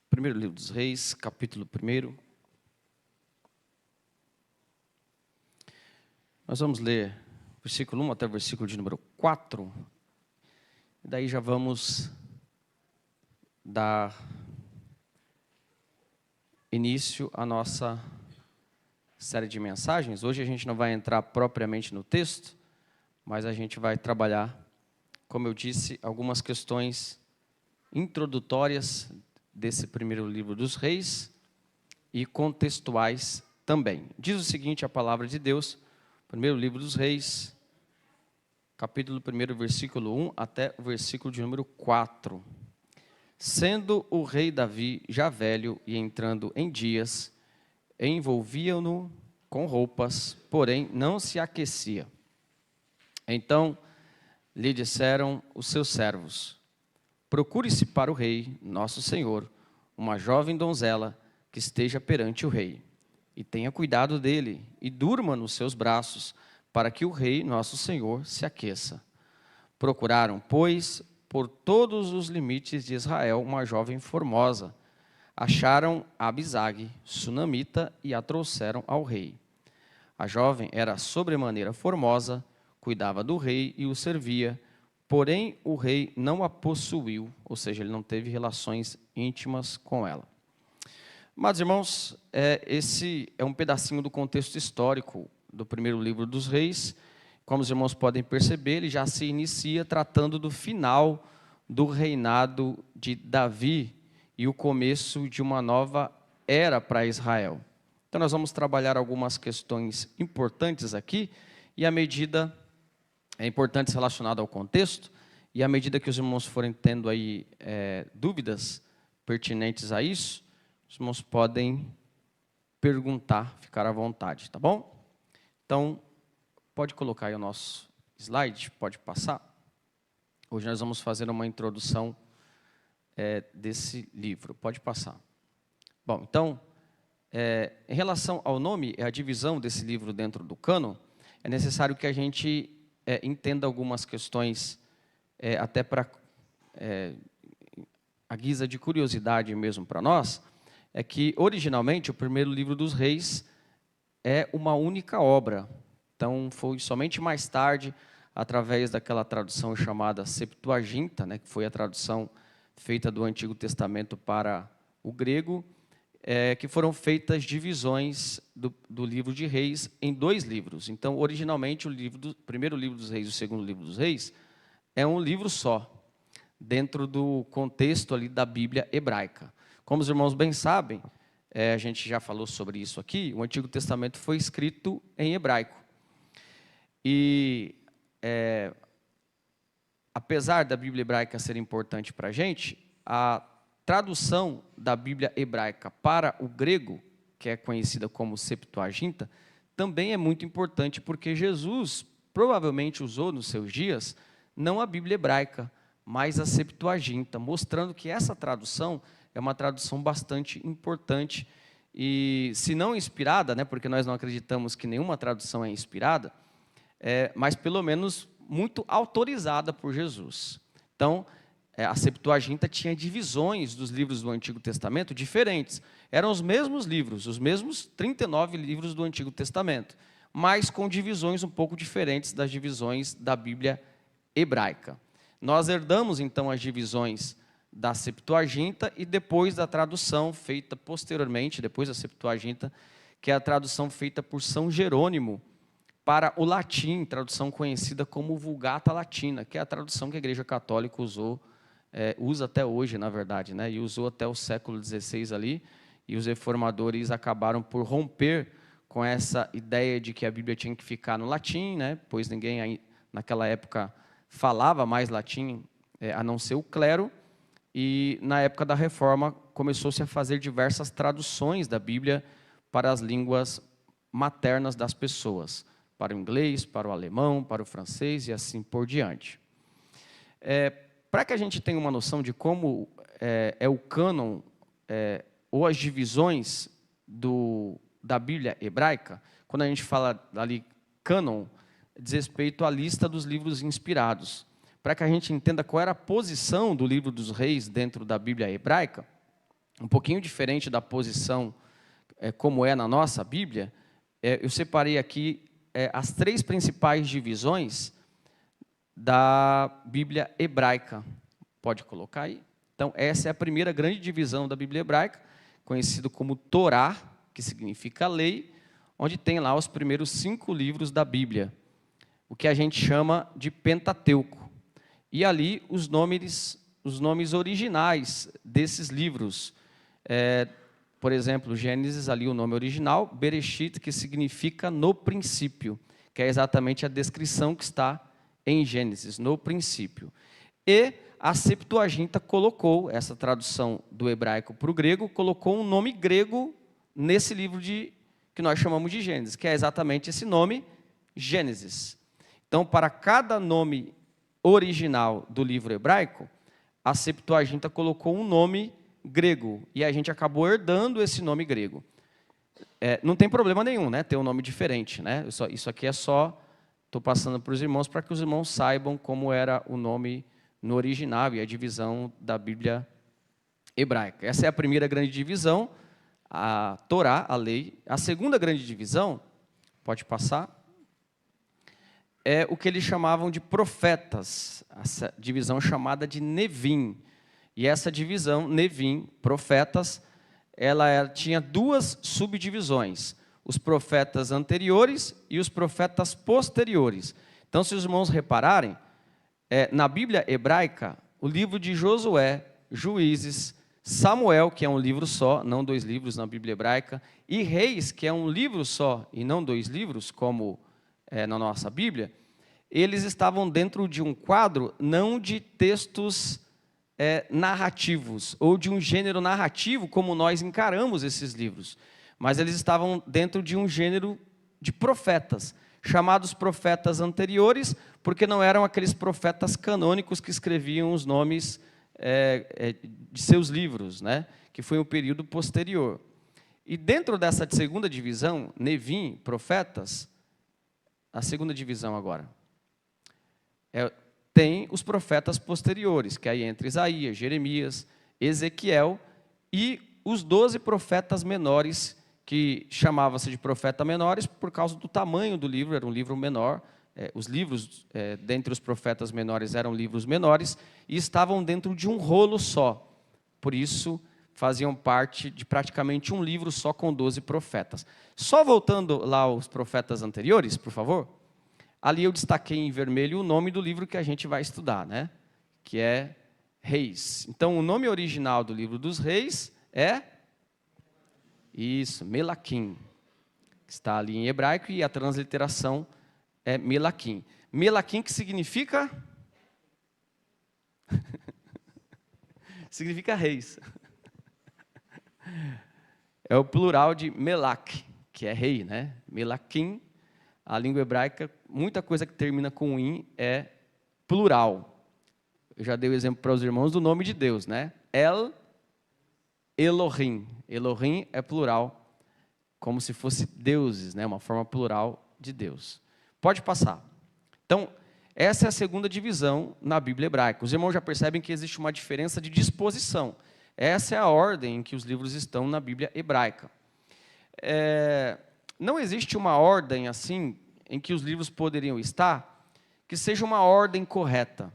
Primeiro livro dos Reis, capítulo 1. Nós vamos ler versículo 1 até o versículo de número 4. E daí já vamos dar início à nossa série de mensagens. Hoje a gente não vai entrar propriamente no texto, mas a gente vai trabalhar, como eu disse, algumas questões introdutórias desse primeiro livro dos Reis e contextuais também. Diz o seguinte a palavra de Deus, primeiro livro dos Reis, capítulo 1, versículo 1 até o versículo de número 4. Sendo o rei Davi já velho e entrando em dias, envolviam-no com roupas, porém não se aquecia. Então lhe disseram os seus servos: procure-se para o rei, nosso senhor, uma jovem donzela que esteja perante o rei, e tenha cuidado dele, e durma nos seus braços, para que o rei, nosso senhor, se aqueça. Procuraram, pois, por todos os limites de Israel, uma jovem formosa. Acharam Abisag, sunamita, e a trouxeram ao rei. A jovem era sobremaneira formosa, cuidava do rei e o servia, porém o rei não a possuiu, ou seja, ele não teve relações íntimas com ela. Mas, irmãos, esse é um pedacinho do contexto histórico do primeiro livro dos Reis. Como os irmãos podem perceber, ele já se inicia tratando do final do reinado de Davi e o começo de uma nova era para Israel. Então, nós vamos trabalhar algumas questões importantes aqui, e à medida importantes relacionadas ao contexto, e à medida que os irmãos forem tendo aí dúvidas pertinentes a isso, os irmãos podem perguntar, ficar à vontade, tá bom? Então, pode colocar aí o nosso slide, pode passar. Hoje nós vamos fazer uma introdução desse livro, pode passar. Bom, então, em relação ao nome e à divisão desse livro dentro do cânon, é necessário que a gente entenda algumas questões, até para a guisa de curiosidade mesmo para nós, é que originalmente o primeiro livro dos Reis é uma única obra. Então foi somente mais tarde, através daquela tradução chamada Septuaginta, né, que foi a tradução feita do Antigo Testamento para o grego, que foram feitas divisões do livro de Reis em 2 livros. Então, originalmente, o primeiro livro dos Reis e o segundo livro dos Reis é um livro só, dentro do contexto ali da Bíblia hebraica. Como os irmãos bem sabem, a gente já falou sobre isso aqui, o Antigo Testamento foi escrito em hebraico. E, apesar da Bíblia hebraica ser importante para a gente, a tradução da Bíblia hebraica para o grego, que é conhecida como Septuaginta, também é muito importante, porque Jesus provavelmente usou nos seus dias, não a Bíblia hebraica, mas a Septuaginta, mostrando que essa tradução é uma tradução bastante importante, e se não inspirada, né, porque nós não acreditamos que nenhuma tradução é inspirada, mas pelo menos muito autorizada por Jesus. Então, a Septuaginta tinha divisões dos livros do Antigo Testamento diferentes. Eram os mesmos livros, os mesmos 39 livros do Antigo Testamento, mas com divisões um pouco diferentes das divisões da Bíblia hebraica. Nós herdamos, então, as divisões da Septuaginta e depois da tradução feita posteriormente, depois da Septuaginta, que é a tradução feita por São Jerônimo para o latim, tradução conhecida como Vulgata Latina, que é a tradução que a Igreja Católica usa até hoje, na verdade, né? E usou até o século XVI ali, e os reformadores acabaram por romper com essa ideia de que a Bíblia tinha que ficar no latim, né? Pois ninguém naquela época falava mais latim, a não ser o clero, e na época da Reforma começou-se a fazer diversas traduções da Bíblia para as línguas maternas das pessoas, para o inglês, para o alemão, para o francês e assim por diante. Para que a gente tenha uma noção de como é o cânon, ou as divisões da Bíblia hebraica, quando a gente fala ali cânon, diz respeito à lista dos livros inspirados. Para que a gente entenda qual era a posição do livro dos Reis dentro da Bíblia hebraica, um pouquinho diferente da posição como é na nossa Bíblia, eu separei aqui as 3 principais divisões da Bíblia hebraica. Pode colocar aí? Então, essa é a primeira grande divisão da Bíblia hebraica, conhecido como Torá, que significa lei, onde tem lá os primeiros 5 livros da Bíblia, o que a gente chama de Pentateuco. E ali os nomes originais desses livros. Por exemplo, Gênesis, ali o nome original, Bereshit, que significa no princípio, que é exatamente a descrição que está em Gênesis, no princípio. E a Septuaginta colocou, essa tradução do hebraico para o grego, colocou um nome grego nesse livro que nós chamamos de Gênesis, que é exatamente esse nome, Gênesis. Então, para cada nome original do livro hebraico, a Septuaginta colocou um nome grego, e a gente acabou herdando esse nome grego. Não tem problema nenhum, né, ter um nome diferente, né? Isso aqui é só, estou passando para os irmãos, para que os irmãos saibam como era o nome no original e a divisão da Bíblia hebraica. Essa é a primeira grande divisão, a Torá, a lei. A segunda grande divisão, pode passar, é o que eles chamavam de profetas, essa divisão chamada de Nevim. E essa divisão, Nevim, profetas, ela tinha 2 subdivisões, os profetas anteriores e os profetas posteriores. Então, se os irmãos repararem, na Bíblia hebraica, o livro de Josué, Juízes, Samuel, que é um livro só, não 2 livros na Bíblia hebraica, e Reis, que é um livro só e não 2 livros, como na nossa Bíblia, eles estavam dentro de um quadro não de textos narrativos, ou de um gênero narrativo, como nós encaramos esses livros, mas eles estavam dentro de um gênero de profetas, chamados profetas anteriores, porque não eram aqueles profetas canônicos que escreviam os nomes de seus livros, né? Que foi um período posterior. E dentro dessa segunda divisão, Nevim, profetas, a segunda divisão agora, tem os profetas posteriores, que aí entra Isaías, Jeremias, Ezequiel, e os 12 profetas menores, que chamava-se de profeta menores por causa do tamanho do livro, era um livro menor. Os livros dentre os profetas menores eram livros menores e estavam dentro de um rolo só. Por isso, faziam parte de praticamente um livro só com 12 profetas. Só voltando lá aos profetas anteriores, por favor. Ali eu destaquei em vermelho o nome do livro que a gente vai estudar, né? Que é Reis. Então, o nome original do livro dos Reis é... Isso, Melaquim. Está ali em hebraico e a transliteração é Melaquim. Melaquim que significa? Significa reis. É o plural de Melach, que é rei, né? Melaquim, a língua hebraica, muita coisa que termina com in é plural. Eu já dei o exemplo para os irmãos do nome de Deus, né? Elohim. Elohim é plural, como se fosse deuses, né? Uma forma plural de Deus. Pode passar. Então, essa é a segunda divisão na Bíblia hebraica. Os irmãos já percebem que existe uma diferença de disposição. Essa é a ordem em que os livros estão na Bíblia hebraica. Não existe uma ordem assim em que os livros poderiam estar que seja uma ordem correta.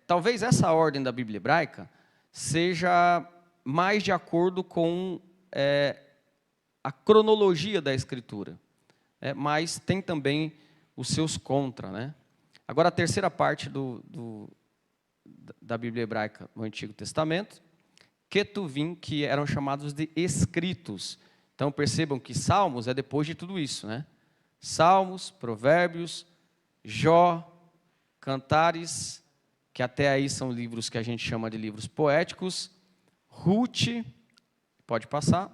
Talvez essa ordem da Bíblia hebraica seja mais de acordo com a cronologia da Escritura, mas tem também os seus contra, né? Agora, a terceira parte da Bíblia hebraica no Antigo Testamento, Ketuvim, que eram chamados de escritos. Então, percebam que Salmos é depois de tudo isso, né? Salmos, Provérbios, Jó, Cantares, que até aí são livros que a gente chama de livros poéticos, Ruth, pode passar,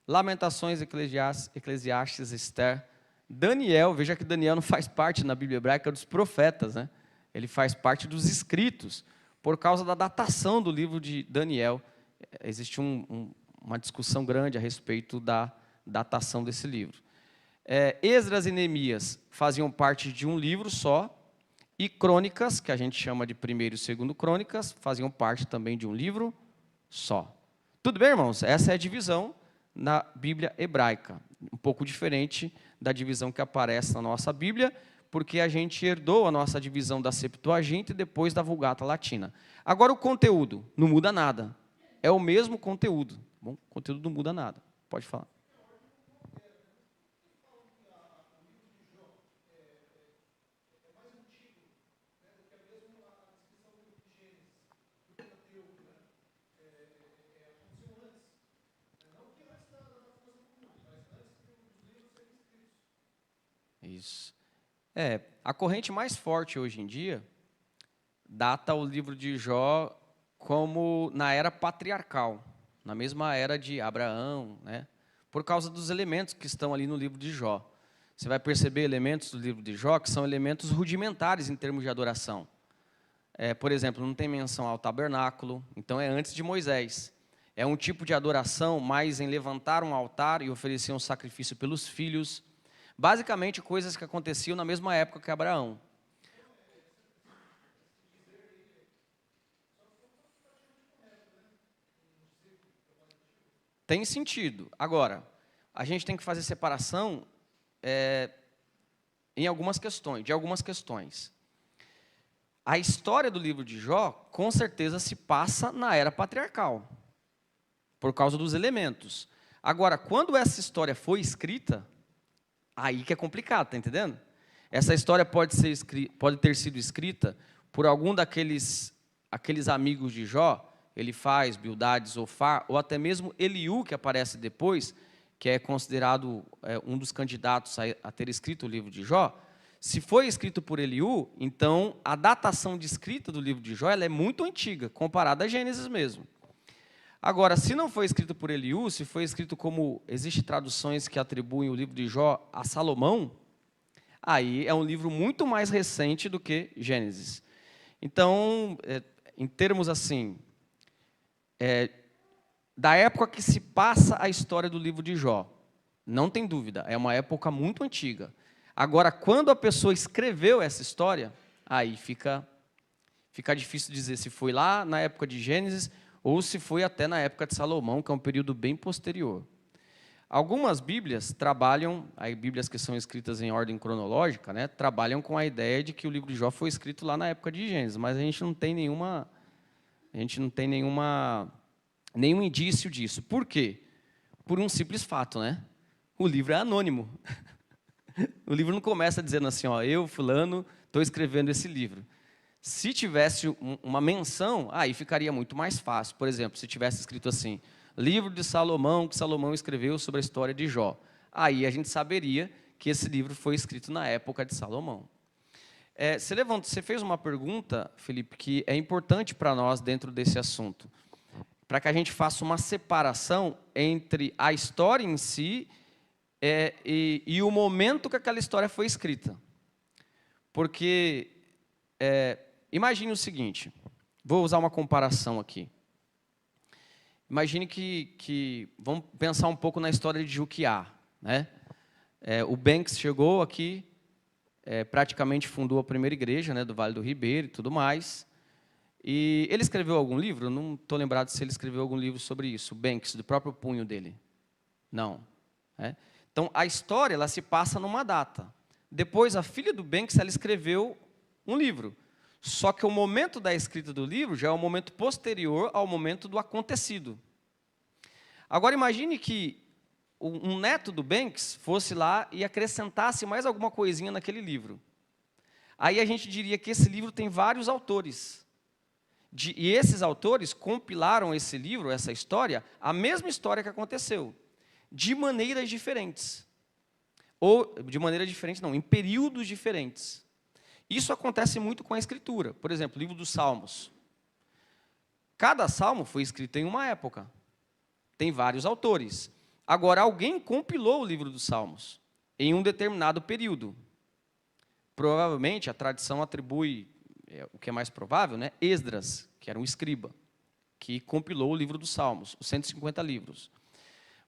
Lamentações, Eclesiastes, Esther, Daniel. Veja que Daniel não faz parte na Bíblia hebraica dos profetas, né? Ele faz parte dos escritos, por causa da datação do livro de Daniel. Existe uma discussão grande a respeito da datação desse livro. Esdras e Neemias faziam parte de um livro só, e Crônicas, que a gente chama de primeiro e segundo Crônicas, faziam parte também de um livro só. Tudo bem, irmãos? Essa é a divisão na Bíblia hebraica. Um pouco diferente da divisão que aparece na nossa Bíblia, porque a gente herdou a nossa divisão da Septuaginta e depois da Vulgata Latina. Agora o conteúdo não muda nada. É o mesmo conteúdo. Bom, o conteúdo não muda nada. Pode falar. Isso. A corrente mais forte hoje em dia data o livro de Jó como na era patriarcal, na mesma era de Abraão, né? Por causa dos elementos que estão ali no livro de Jó. Você vai perceber elementos do livro de Jó que são elementos rudimentares em termos de adoração. Por exemplo, não tem menção ao tabernáculo, então é antes de Moisés. É um tipo de adoração mais em levantar um altar e oferecer um sacrifício pelos filhos. Basicamente, coisas que aconteciam na mesma época que Abraão. Tem sentido. Agora, a gente tem que fazer separação de algumas questões. A história do livro de Jó, com certeza, se passa na era patriarcal, por causa dos elementos. Agora, quando essa história foi escrita, aí que é complicado, tá entendendo? Essa história pode ter sido escrita por algum daqueles amigos de Jó, Elifaz, Bildade, Zofar, ou até mesmo Eliú, que aparece depois, que é considerado um dos candidatos a ter escrito o livro de Jó. Se foi escrito por Eliú, então a datação de escrita do livro de Jó ela é muito antiga, comparada a Gênesis mesmo. Agora, se não foi escrito por Eliú, se foi escrito como... Existem traduções que atribuem o livro de Jó a Salomão, aí é um livro muito mais recente do que Gênesis. Então, em termos assim, da época que se passa a história do livro de Jó, não tem dúvida, é uma época muito antiga. Agora, quando a pessoa escreveu essa história, aí fica difícil dizer se foi lá na época de Gênesis ou se foi até na época de Salomão, que é um período bem posterior. Algumas Bíblias trabalham, aí Bíblias que são escritas em ordem cronológica, né, trabalham com a ideia de que o livro de Jó foi escrito lá na época de Gênesis, mas a gente não tem nenhum indício disso. Por quê? Por um simples fato, né? O livro é anônimo. O livro não começa dizendo assim, ó, eu, fulano, estou escrevendo esse livro. Se tivesse uma menção, aí ficaria muito mais fácil. Por exemplo, se tivesse escrito assim, livro de Salomão, que Salomão escreveu sobre a história de Jó. Aí a gente saberia que esse livro foi escrito na época de Salomão. Você fez uma pergunta, Felipe, que é importante para nós dentro desse assunto, para que a gente faça uma separação entre a história em si e o momento que aquela história foi escrita. Porque, imagine o seguinte, vou usar uma comparação aqui. Imagine vamos pensar um pouco na história de Juquiá, né? O Banks chegou aqui, praticamente fundou a primeira igreja, né, do Vale do Ribeiro e tudo mais. E ele escreveu algum livro? Eu não estou lembrado se ele escreveu algum livro sobre isso, o Banks, do próprio punho dele. Não. Então, a história ela se passa numa data. Depois, a filha do Banks ela escreveu um livro. Só que o momento da escrita do livro já é um momento posterior ao momento do acontecido. Agora, imagine que um neto do Banks fosse lá e acrescentasse mais alguma coisinha naquele livro. Aí a gente diria que esse livro tem vários autores. E esses autores compilaram esse livro, essa história, a mesma história que aconteceu, de maneiras diferentes. Ou, de maneira diferente, não, em períodos diferentes. Isso acontece muito com a Escritura. Por exemplo, o livro dos Salmos. Cada salmo foi escrito em uma época. Tem vários autores. Agora, alguém compilou o livro dos Salmos em um determinado período. Provavelmente, a tradição atribui, o que é mais provável, né, Esdras, que era um escriba, que compilou o livro dos Salmos, os 150 livros.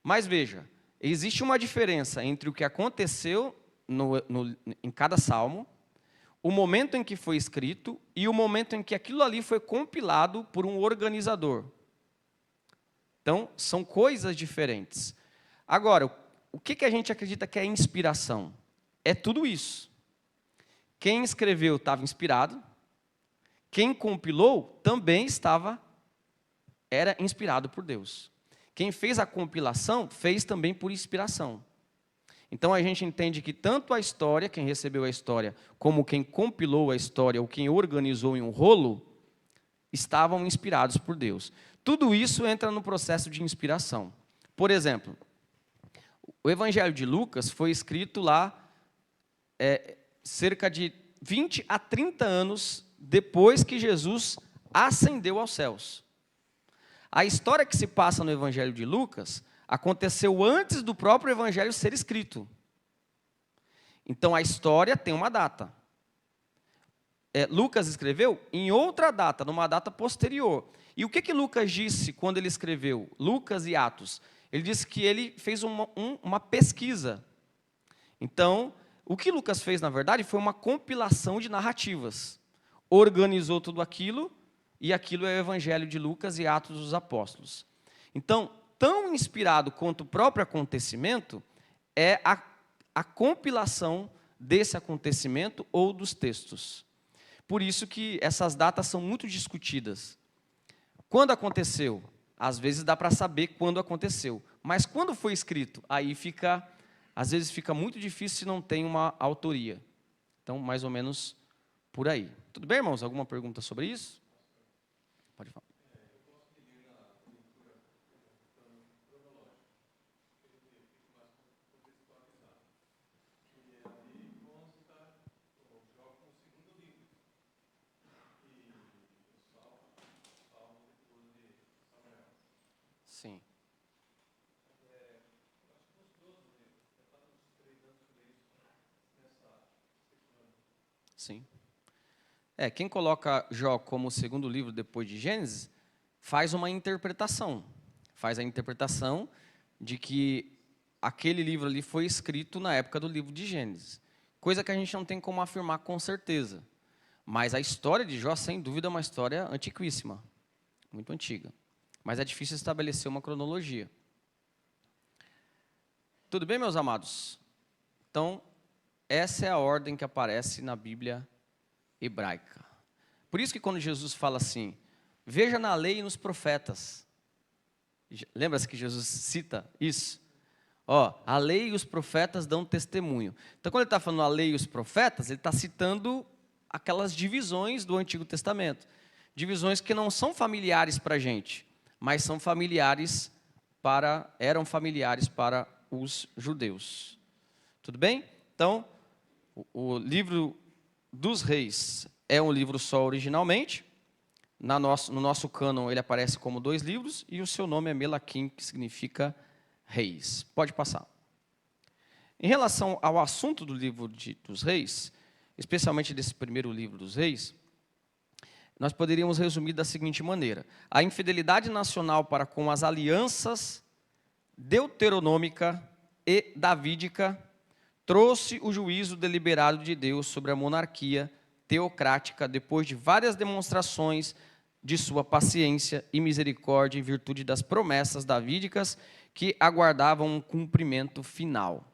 Mas veja, existe uma diferença entre o que aconteceu em cada salmo, o momento em que foi escrito e o momento em que aquilo ali foi compilado por um organizador. Então, são coisas diferentes. Agora, o que a gente acredita que é inspiração? É tudo isso. Quem escreveu estava inspirado, quem compilou também era inspirado por Deus. Quem fez a compilação, fez também por inspiração. Então, a gente entende que tanto a história, quem recebeu a história, como quem compilou a história, ou quem organizou em um rolo, estavam inspirados por Deus. Tudo isso entra no processo de inspiração. Por exemplo, o Evangelho de Lucas foi escrito lá cerca de 20 a 30 anos depois que Jesus ascendeu aos céus. A história que se passa no Evangelho de Lucas aconteceu antes do próprio Evangelho ser escrito. Então, a história tem uma data. Lucas escreveu em outra data, numa data posterior. E o que Lucas disse quando ele escreveu Lucas e Atos? Ele disse que ele fez uma pesquisa. Então, o que Lucas fez, na verdade, foi uma compilação de narrativas. Organizou tudo aquilo, e aquilo é o Evangelho de Lucas e Atos dos Apóstolos. Então, tão inspirado quanto o próprio acontecimento, é a compilação desse acontecimento ou dos textos. Por isso que essas datas são muito discutidas. Quando aconteceu? Às vezes dá para saber quando aconteceu. Mas quando foi escrito? Aí às vezes fica muito difícil se não tem uma autoria. Então, mais ou menos por aí. Tudo bem, irmãos? Alguma pergunta sobre isso? Pode falar. Sim. Sim. Quem coloca Jó como o segundo livro depois de Gênesis, faz uma interpretação. Faz a interpretação de que aquele livro ali foi escrito na época do livro de Gênesis. Coisa que a gente não tem como afirmar com certeza. Mas a história de Jó, sem dúvida, é uma história antiquíssima. Muito antiga. Mas é difícil estabelecer uma cronologia. Tudo bem, meus amados? Então, essa é a ordem que aparece na Bíblia hebraica. Por isso que quando Jesus fala assim, veja na lei e nos profetas. Lembra-se que Jesus cita isso? A lei e os profetas dão testemunho. Então, quando ele está falando a lei e os profetas, ele está citando aquelas divisões do Antigo Testamento. Divisões que não são familiares para a gente, mas eram familiares para os judeus. Tudo bem? Então, o livro dos Reis é um livro só originalmente. No nosso cânon ele aparece como 2 livros e o seu nome é Melaquim, que significa reis. Pode passar. Em relação ao assunto do livro dos Reis, especialmente desse primeiro livro dos Reis, nós poderíamos resumir da seguinte maneira: a infidelidade nacional para com as alianças deuteronômica e davídica trouxe o juízo deliberado de Deus sobre a monarquia teocrática depois de várias demonstrações de sua paciência e misericórdia em virtude das promessas davídicas que aguardavam um cumprimento final.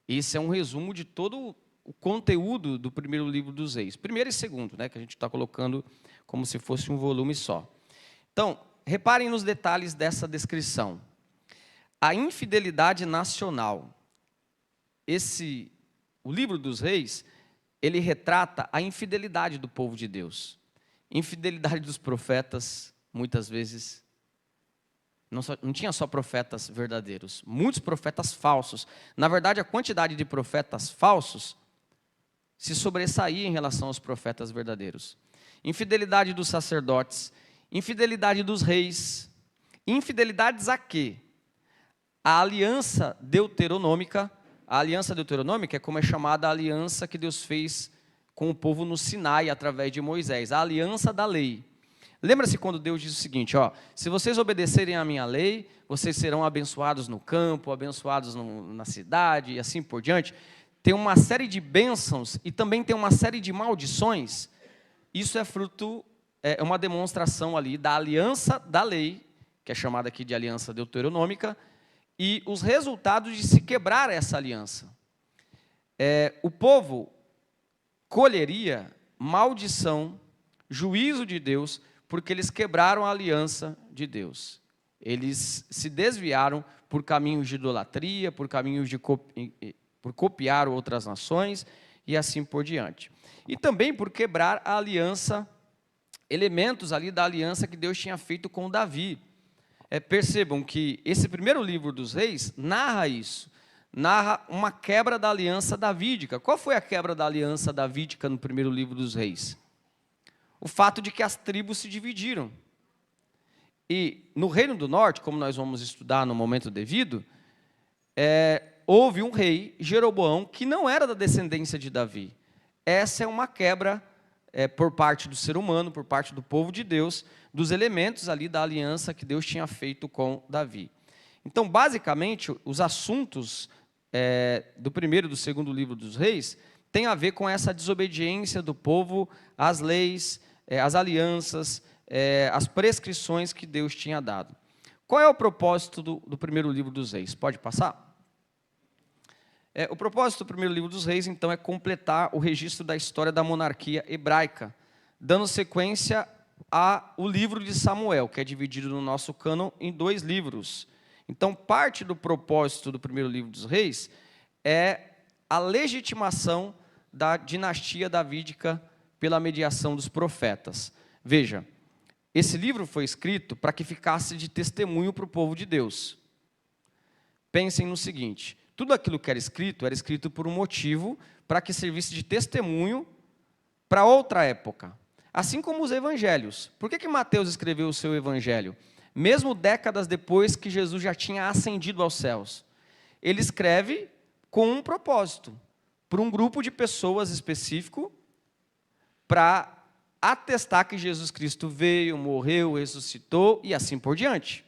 Esse é um resumo de todo o conteúdo do primeiro livro dos Reis. Primeiro e segundo, que a gente está colocando como se fosse um volume só. Então, reparem nos detalhes dessa descrição. A infidelidade nacional. O livro dos Reis, ele retrata a infidelidade do povo de Deus. Infidelidade dos profetas, muitas vezes. Não tinha só profetas verdadeiros, muitos profetas falsos. Na verdade, a quantidade de profetas falsos se sobressaía em relação aos profetas verdadeiros. Infidelidade dos sacerdotes, infidelidade dos reis. Infidelidades a quê? A aliança deuteronômica. A aliança deuteronômica é como é chamada a aliança que Deus fez com o povo no Sinai, através de Moisés. A aliança da lei. Lembra-se quando Deus diz o seguinte, se vocês obedecerem à minha lei, vocês serão abençoados no campo, abençoados na cidade, e assim por diante. Tem uma série de bênçãos e também tem uma série de maldições. Isso é uma demonstração ali da aliança da lei, que é chamada aqui de aliança deuteronômica, e os resultados de se quebrar essa aliança. O povo colheria maldição, juízo de Deus, porque eles quebraram a aliança de Deus. Eles se desviaram por caminhos de idolatria, por caminhos por copiar outras nações e assim por diante. E também por quebrar a aliança, elementos ali da aliança que Deus tinha feito com Davi. Percebam que esse primeiro livro dos reis narra isso, narra uma quebra da aliança davídica. Qual foi a quebra da aliança davídica no primeiro livro dos reis? O fato de que as tribos se dividiram. E no Reino do Norte, como nós vamos estudar no momento devido, houve um rei, Jeroboão, que não era da descendência de Davi. Essa é uma quebra por parte do ser humano, por parte do povo de Deus, dos elementos ali da aliança que Deus tinha feito com Davi. Então, basicamente, os assuntos do primeiro e do segundo livro dos reis têm a ver com essa desobediência do povo às leis, às alianças, às prescrições que Deus tinha dado. Qual é o propósito do primeiro livro dos reis? Pode passar? O propósito do primeiro livro dos reis, então, é completar o registro da história da monarquia hebraica, dando sequência ao livro de Samuel, que é dividido no nosso cânon em 2 livros. Então, parte do propósito do primeiro livro dos reis é a legitimação da dinastia davídica pela mediação dos profetas. Veja, esse livro foi escrito para que ficasse de testemunho para o povo de Deus. Pensem no seguinte: tudo aquilo que era escrito por um motivo, para que servisse de testemunho para outra época. Assim como os evangelhos. Por que Mateus escreveu o seu evangelho? Mesmo décadas depois que Jesus já tinha ascendido aos céus. Ele escreve com um propósito, para um grupo de pessoas específico, para atestar que Jesus Cristo veio, morreu, ressuscitou e assim por diante.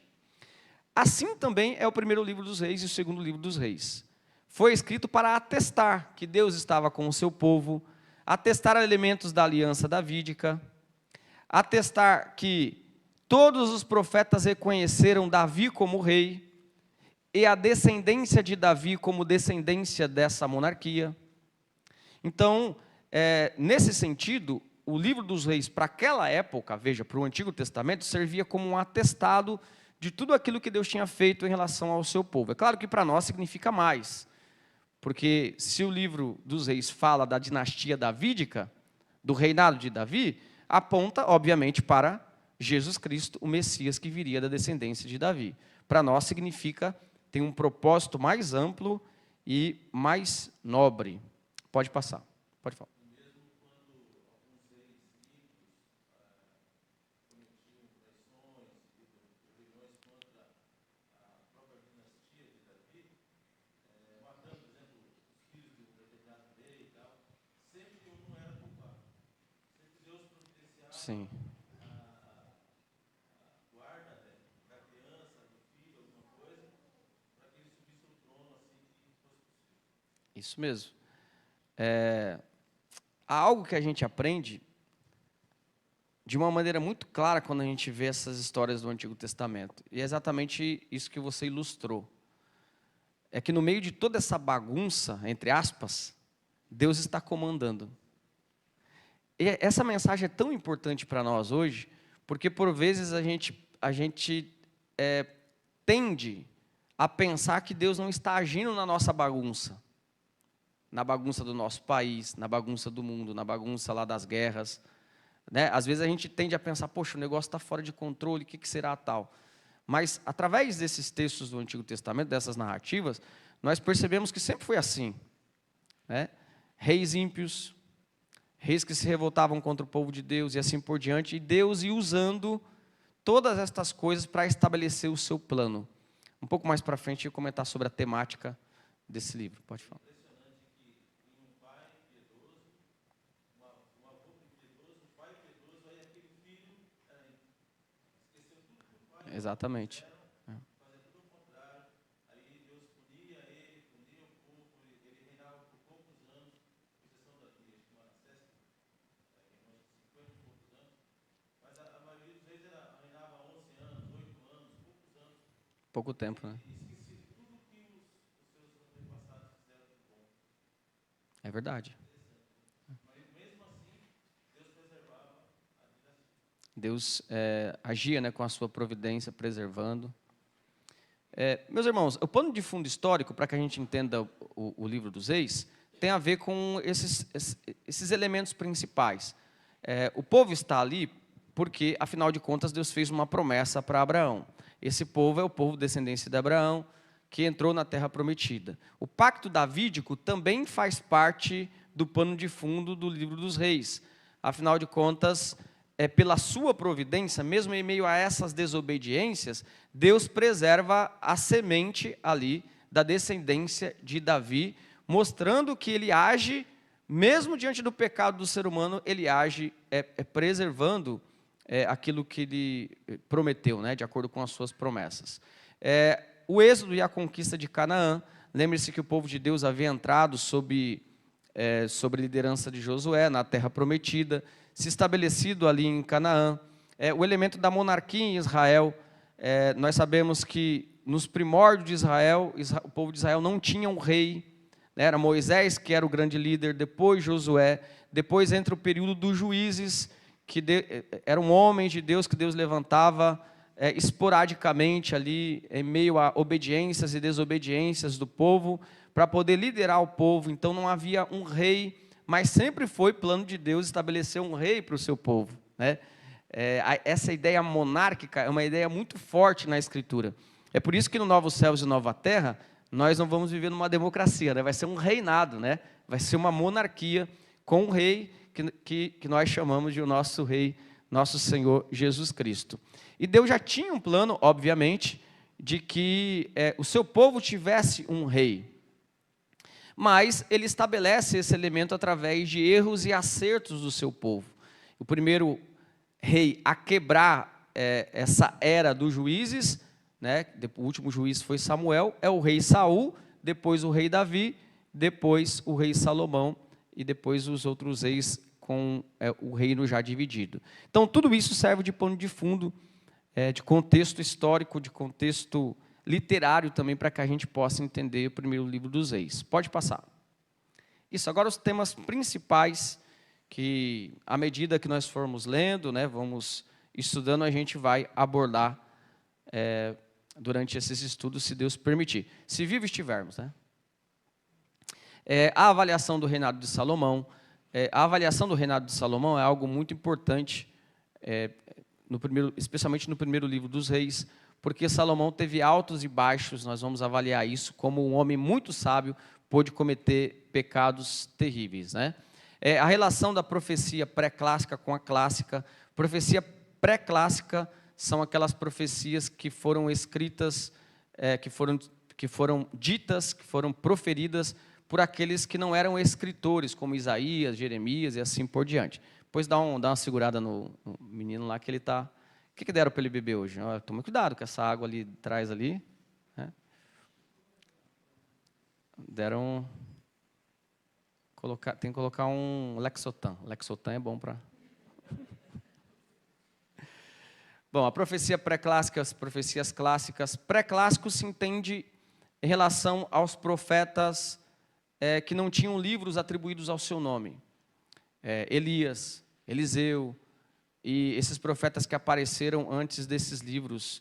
Assim também é o primeiro livro dos reis e o segundo livro dos reis. Foi escrito para atestar que Deus estava com o seu povo, atestar elementos da aliança davídica, atestar que todos os profetas reconheceram Davi como rei e a descendência de Davi como descendência dessa monarquia. Então, nesse sentido, o livro dos reis, para aquela época, veja, para o Antigo Testamento, servia como um atestado de tudo aquilo que Deus tinha feito em relação ao seu povo. É claro que para nós significa mais, porque se o livro dos reis fala da dinastia davídica, do reinado de Davi, aponta, obviamente, para Jesus Cristo, o Messias que viria da descendência de Davi. Para nós significa, tem um propósito mais amplo e mais nobre. Pode passar, pode falar. Sim. Isso mesmo. Há algo que a gente aprende de uma maneira muito clara quando a gente vê essas histórias do Antigo Testamento. E é exatamente isso que você ilustrou. É que no meio de toda essa bagunça, entre aspas, Deus está comandando. E essa mensagem é tão importante para nós hoje, porque por vezes a gente tende a pensar que Deus não está agindo na nossa bagunça. Na bagunça do nosso país, na bagunça do mundo, na bagunça lá das guerras. Né? Às vezes a gente tende a pensar, poxa, o negócio está fora de controle, o que será tal? Mas, através desses textos do Antigo Testamento, dessas narrativas, nós percebemos que sempre foi assim. Né? Reis ímpios, reis que se revoltavam contra o povo de Deus e assim por diante, e Deus ia usando todas estas coisas para estabelecer o seu plano. Um pouco mais para frente, eu vou comentar sobre a temática desse livro. Pode falar. Exatamente. Pouco tempo, né? É verdade. Deus agia, né, com a sua providência, preservando. Meus irmãos, o pano de fundo histórico, para que a gente entenda o livro dos Reis, tem a ver com esses elementos principais. O povo está ali porque, afinal de contas, Deus fez uma promessa para Abraão. Esse povo é o povo descendência de Abraão, que entrou na terra prometida. O pacto davídico também faz parte do pano de fundo do livro dos Reis. Afinal de contas, pela sua providência, mesmo em meio a essas desobediências, Deus preserva a semente ali da descendência de Davi, mostrando que ele age, mesmo diante do pecado do ser humano, ele age preservando aquilo que ele prometeu, né, de acordo com as suas promessas. O êxodo e a conquista de Canaã, lembre-se que o povo de Deus havia entrado sob liderança de Josué na terra prometida, se estabelecido ali em Canaã. O elemento da monarquia em Israel, nós sabemos que nos primórdios de Israel, o povo de Israel não tinha um rei, né? Era Moisés que era o grande líder, depois Josué, depois entra o período dos juízes, que eram homens de Deus que Deus levantava esporadicamente ali, em meio a obediências e desobediências do povo, para poder liderar o povo. Então não havia um rei, mas sempre foi plano de Deus estabelecer um rei para o seu povo, né? Essa ideia monárquica é uma ideia muito forte na Escritura. É por isso que no Novos Céus e Nova Terra, nós não vamos viver numa democracia, né? Vai ser um reinado, né? Vai ser uma monarquia com um rei que nós chamamos de o nosso rei, nosso Senhor Jesus Cristo. E Deus já tinha um plano, obviamente, de que o seu povo tivesse um rei. Mas ele estabelece esse elemento através de erros e acertos do seu povo. O primeiro rei a quebrar essa era dos juízes, né? O último juiz foi Samuel, é o rei Saul, depois o rei Davi, depois o rei Salomão e depois os outros reis com o reino já dividido. Então tudo isso serve de pano de fundo, de contexto histórico, de contexto literário também, para que a gente possa entender o primeiro livro dos Reis. Pode passar. Isso, agora os temas principais que, à medida que nós formos lendo, né, vamos estudando, a gente vai abordar durante esses estudos, se Deus permitir. Se vivo estivermos, né? A avaliação do reinado de Salomão. A avaliação do reinado de Salomão é algo muito importante, especialmente no primeiro livro dos Reis, porque Salomão teve altos e baixos. Nós vamos avaliar isso, como um homem muito sábio pôde cometer pecados terríveis, né? A relação da profecia pré-clássica com a clássica. Profecia pré-clássica são aquelas profecias que foram escritas, que foram ditas, que foram proferidas por aqueles que não eram escritores, como Isaías, Jeremias e assim por diante. Depois dá uma segurada no menino lá, que ele está... O que deram para ele beber hoje? Tome cuidado com essa água ali atrás ali. Né? Deram... tem que colocar um Lexotan. Lexotan é bom para... Bom, a profecia pré-clássica, as profecias clássicas. Pré-clássico se entende em relação aos profetas que não tinham livros atribuídos ao seu nome. Elias, Eliseu, e esses profetas que apareceram antes desses livros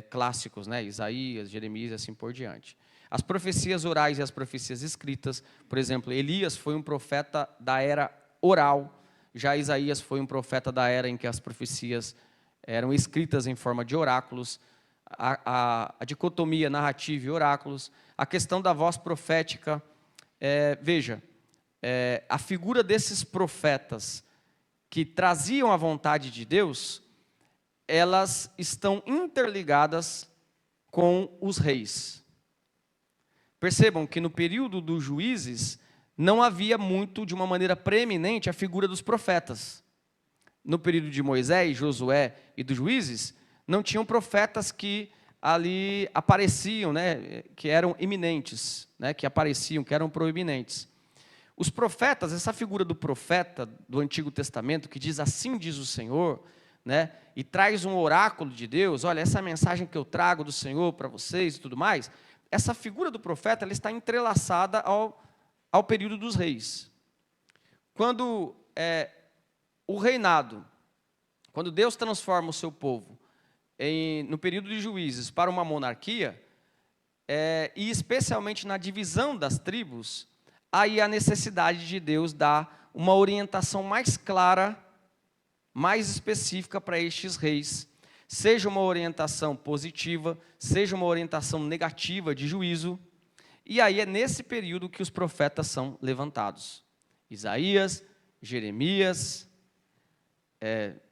clássicos, né? Isaías, Jeremias e assim por diante. As profecias orais e as profecias escritas, por exemplo, Elias foi um profeta da era oral, já Isaías foi um profeta da era em que as profecias eram escritas em forma de oráculos, a dicotomia narrativa e oráculos, a questão da voz profética. Veja, a figura desses profetas que traziam a vontade de Deus, elas estão interligadas com os reis. Percebam que no período dos juízes, não havia muito, de uma maneira preeminente, a figura dos profetas. No período de Moisés, Josué e dos juízes, não tinham profetas que ali apareciam, né, que eram iminentes, né, que apareciam, que eram proeminentes. Os profetas, essa figura do profeta do Antigo Testamento, que diz assim diz o Senhor, né, e traz um oráculo de Deus, olha, essa mensagem que eu trago do Senhor para vocês e tudo mais, essa figura do profeta ela está entrelaçada ao período dos reis. Quando o reinado, quando Deus transforma o seu povo no período de juízes para uma monarquia, e especialmente na divisão das tribos, aí a necessidade de Deus dar uma orientação mais clara, mais específica para estes reis, seja uma orientação positiva, seja uma orientação negativa de juízo, e aí é nesse período que os profetas são levantados. Isaías, Jeremias,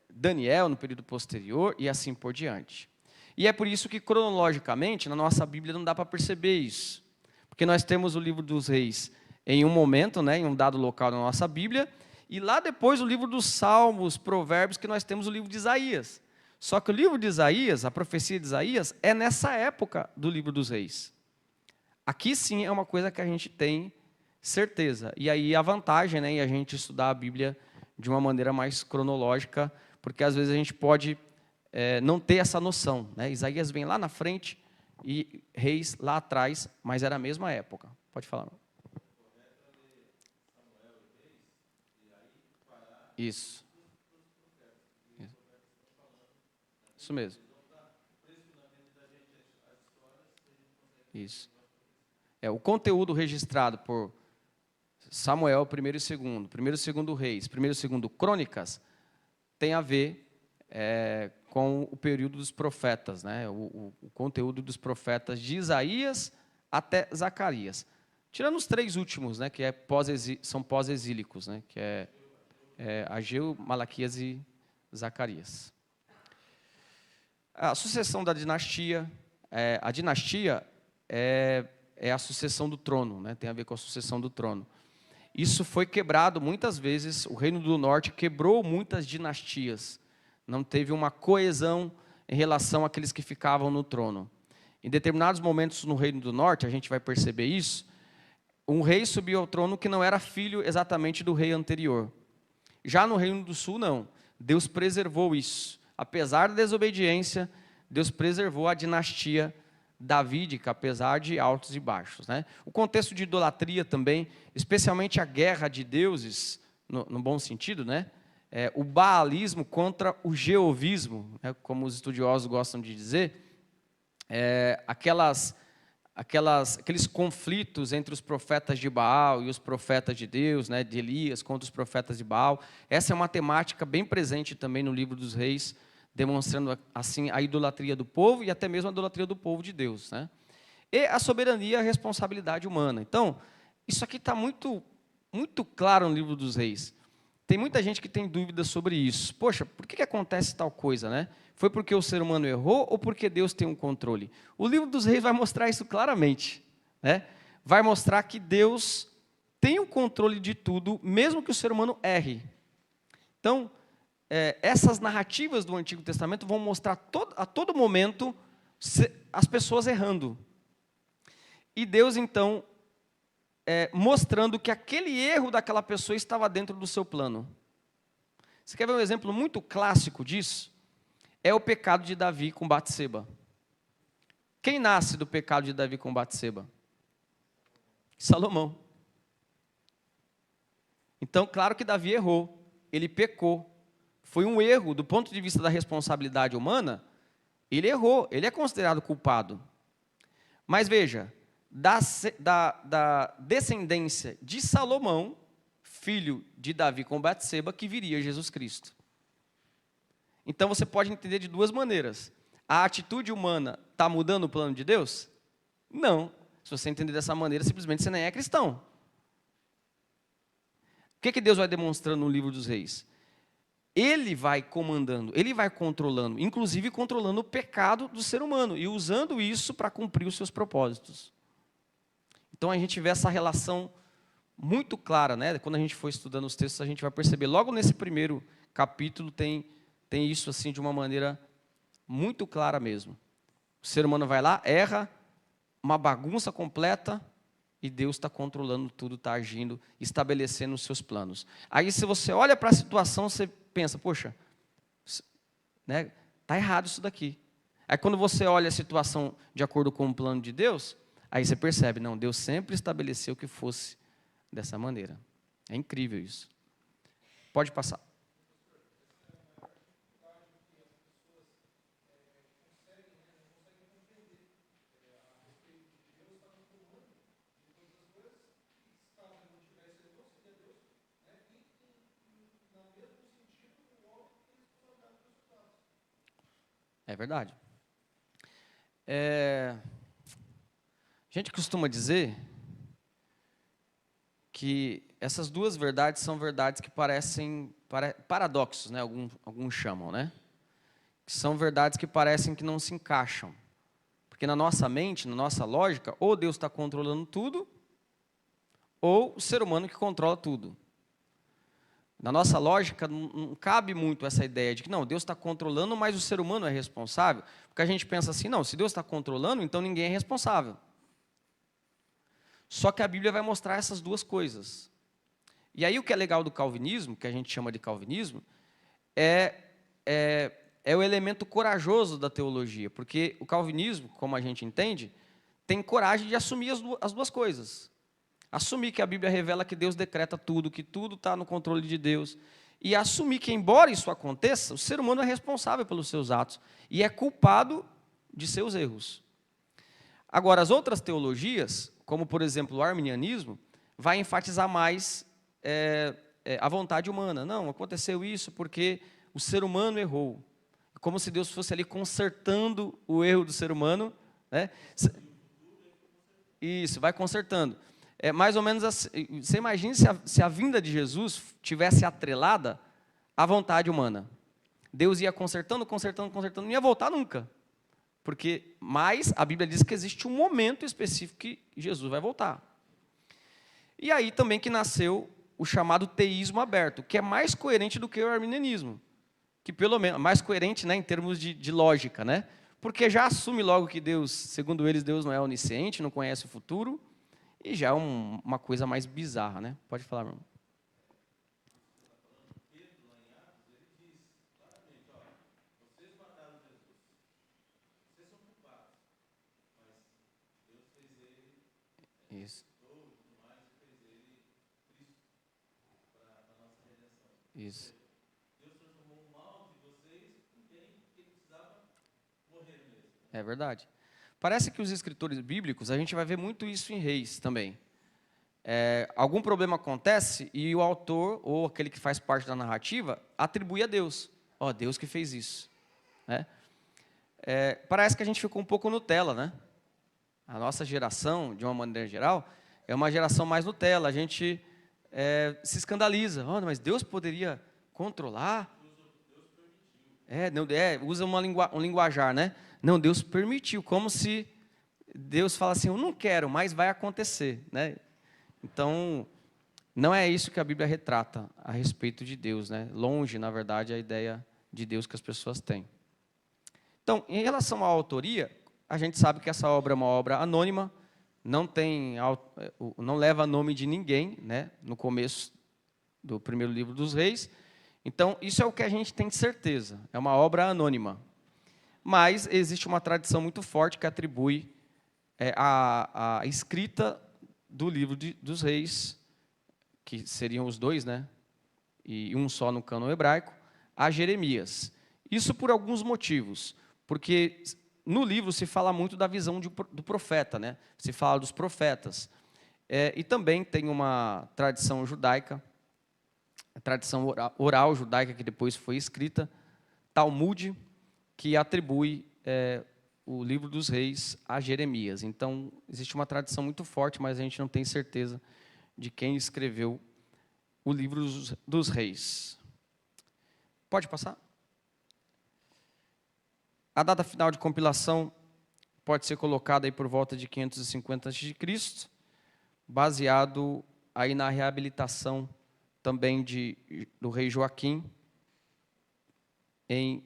Daniel no período posterior e assim por diante. E é por isso que cronologicamente na nossa Bíblia não dá para perceber isso, porque nós temos o livro dos reis em um momento, né, em um dado local na nossa Bíblia, e lá depois o livro dos Salmos, Provérbios, que nós temos o livro de Isaías. Só que o livro de Isaías, a profecia de Isaías, é nessa época do livro dos reis. Aqui sim é uma coisa que a gente tem certeza. E aí a vantagem, né, em a gente estudar a Bíblia de uma maneira mais cronológica, porque às vezes a gente pode não ter essa noção, né? Isaías vem lá na frente e reis lá atrás, mas era a mesma época. Pode falar. Isso. Isso mesmo. Isso. O conteúdo registrado por Samuel, primeiro e segundo Reis, primeiro e segundo Crônicas, tem a ver com o período dos profetas, né? O conteúdo dos profetas de Isaías até Zacarias. Tirando os três últimos, né, que são pós-exílicos, né, que é Ageu, Malaquias e Zacarias. A sucessão da dinastia, a dinastia é a sucessão do trono, né, tem a ver com a sucessão do trono. Isso foi quebrado muitas vezes, o Reino do Norte quebrou muitas dinastias, não teve uma coesão em relação àqueles que ficavam no trono. Em determinados momentos no Reino do Norte, a gente vai perceber isso, um rei subiu ao trono que não era filho exatamente do rei anterior. Já no Reino do Sul, não. Deus preservou isso. Apesar da desobediência, Deus preservou a dinastia davídica, apesar de altos e baixos, né? O contexto de idolatria também, especialmente a guerra de deuses, no bom sentido, né? O baalismo contra o jeovismo, né? Como os estudiosos gostam de dizer, aqueles conflitos entre os profetas de Baal e os profetas de Deus, né, de Elias contra os profetas de Baal. Essa é uma temática bem presente também no livro dos reis, demonstrando assim a idolatria do povo e até mesmo a idolatria do povo de Deus, né? E a soberania e a responsabilidade humana. Então, isso aqui está muito, muito claro no livro dos reis. Tem muita gente que tem dúvidas sobre isso. Poxa, por que acontece tal coisa, né? Foi porque o ser humano errou ou porque Deus tem um controle? O livro dos reis vai mostrar isso claramente, né? Vai mostrar que Deus tem o controle de tudo, mesmo que o ser humano erre. Então, essas narrativas do Antigo Testamento vão mostrar a todo momento as pessoas errando. E Deus, então, mostrando que aquele erro daquela pessoa estava dentro do seu plano. Você quer ver um exemplo muito clássico disso? É o pecado de Davi com Batseba. Quem nasce do pecado de Davi com Batseba? Salomão. Então, claro que Davi errou, ele pecou. Foi um erro, do ponto de vista da responsabilidade humana, ele errou, ele é considerado culpado. Mas veja, da descendência de Salomão, filho de Davi com Batseba, que viria Jesus Cristo. Então você pode entender de duas maneiras. A atitude humana está mudando o plano de Deus? Não. Se você entender dessa maneira, simplesmente você nem é cristão. O que Deus vai demonstrando no livro dos reis? Ele vai comandando, ele vai controlando, inclusive controlando o pecado do ser humano e usando isso para cumprir os seus propósitos. Então a gente vê essa relação muito clara, né? Quando a gente for estudando os textos, a gente vai perceber. Logo nesse primeiro capítulo tem isso assim de uma maneira muito clara mesmo. O ser humano vai lá, erra, uma bagunça completa, e Deus está controlando tudo, está agindo, estabelecendo os seus planos. Aí se você olha para a situação, você pensa, poxa, né? Está errado isso daqui. Aí quando você olha a situação de acordo com o plano de Deus, aí você percebe, não, Deus sempre estabeleceu que fosse dessa maneira. É incrível isso. Pode passar. É verdade. A gente costuma dizer que essas duas verdades são verdades que parecem paradoxos, né? Alguns chamam, né? Que são verdades que parecem que não se encaixam. Porque na nossa mente, na nossa lógica, ou Deus está controlando tudo, ou o ser humano que controla tudo. Na nossa lógica, não cabe muito essa ideia de que, não, Deus está controlando, mas o ser humano é responsável. Porque a gente pensa assim, não, se Deus está controlando, então ninguém é responsável. Só que a Bíblia vai mostrar essas duas coisas. E aí o que é legal do calvinismo, que a gente chama de calvinismo, é o elemento corajoso da teologia. Porque o calvinismo, como a gente entende, tem coragem de assumir as duas coisas. Assumir que a Bíblia revela que Deus decreta tudo, que tudo está no controle de Deus. E assumir que, embora isso aconteça, o ser humano é responsável pelos seus atos e é culpado de seus erros. Agora, as outras teologias, como, por exemplo, o arminianismo, vai enfatizar mais a vontade humana. Não, aconteceu isso porque o ser humano errou. Como se Deus fosse ali consertando o erro do ser humano, né? Isso, vai consertando. É mais ou menos assim, você imagina se a vinda de Jesus tivesse atrelada à vontade humana. Deus ia consertando, consertando, consertando, não ia voltar nunca. Mas a Bíblia diz que existe um momento específico que Jesus vai voltar. E aí também que nasceu o chamado teísmo aberto, que é mais coerente do que o arminianismo. Que pelo menos, mais coerente, né, em termos de lógica, né? Porque já assume logo que Deus, segundo eles, Deus não é onisciente, não conhece o futuro, e já é uma coisa mais bizarra, né? Pode falar, meu irmão. Isso. Isso. É verdade. Parece que os escritores bíblicos, a gente vai ver muito isso em Reis também. Algum problema acontece e o autor, ou aquele que faz parte da narrativa, atribui a Deus. Ó, Deus que fez isso. Né? Parece que a gente ficou um pouco Nutella, né? A nossa geração, de uma maneira geral, é uma geração mais Nutella. A gente se escandaliza. Oh, mas Deus poderia controlar? Usa um linguajar, né? Não, Deus permitiu, como se Deus fala assim, eu não quero, mas vai acontecer, né? Então, não é isso que a Bíblia retrata a respeito de Deus, né? Longe, na verdade, a ideia de Deus que as pessoas têm. Então, em relação à autoria, a gente sabe que essa obra é uma obra anônima, não leva nome de ninguém, né? No começo do primeiro livro dos Reis. Então, isso é o que a gente tem de certeza, é uma obra anônima. Mas existe uma tradição muito forte que atribui a escrita do livro dos Reis, que seriam os dois, né? E um só no cânon hebraico, a Jeremias. Isso por alguns motivos, porque no livro se fala muito da visão do profeta, né? Se fala dos profetas. E também tem uma tradição judaica, a tradição oral judaica que depois foi escrita, Talmud, que atribui o livro dos reis a Jeremias. Então, existe uma tradição muito forte, mas a gente não tem certeza de quem escreveu o livro dos reis. Pode passar? A data final de compilação pode ser colocada aí por volta de 550 a.C., baseado aí na reabilitação também do rei Joaquim, em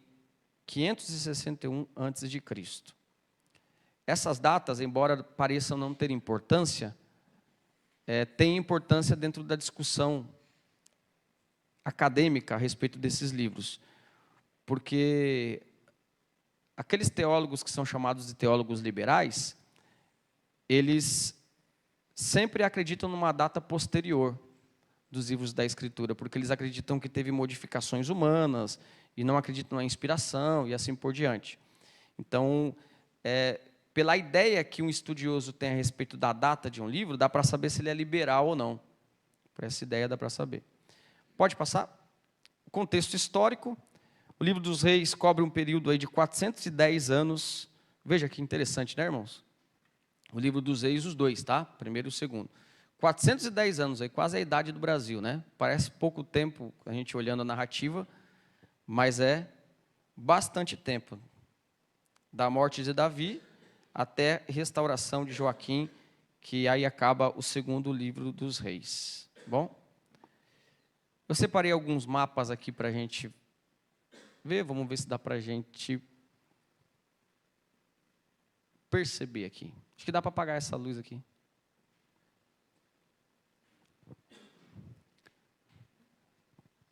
561 a.C. Essas datas, embora pareçam não ter importância, têm importância dentro da discussão acadêmica a respeito desses livros. porque aqueles teólogos que são chamados de teólogos liberais, eles sempre acreditam numa data posterior dos livros da Escritura, porque eles acreditam que teve modificações humanas e não acreditam na inspiração e assim por diante. Então, pela ideia que um estudioso tem a respeito da data de um livro, dá para saber se ele é liberal ou não. Por essa ideia dá para saber. Pode passar? O contexto histórico. O livro dos Reis cobre um período aí de 410 anos. Veja que interessante, né, irmãos? O livro dos Reis, os dois, tá? Primeiro e o segundo. 410 anos, aí, quase a idade do Brasil, né? Parece pouco tempo a gente olhando a narrativa, mas é bastante tempo. Da morte de Davi até a restauração de Joaquim, que aí acaba o segundo livro dos Reis. Bom? Eu separei alguns mapas aqui para a gente ver, vamos ver se dá para a gente perceber aqui. Acho que dá para apagar essa luz aqui.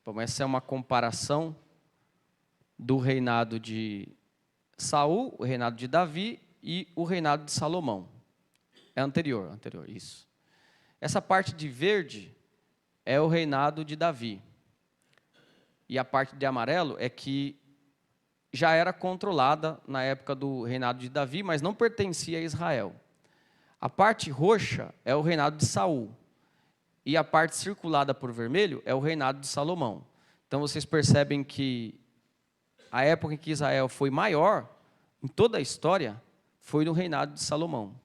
Bom, essa é uma comparação do reinado de Saul, o reinado de Davi e o reinado de Salomão. É anterior, isso. Essa parte de verde é o reinado de Davi. E a parte de amarelo é que já era controlada na época do reinado de Davi, mas não pertencia a Israel. A parte roxa é o reinado de Saul. E a parte circulada por vermelho é o reinado de Salomão. Então vocês percebem que a época em que Israel foi maior, em toda a história, foi no reinado de Salomão.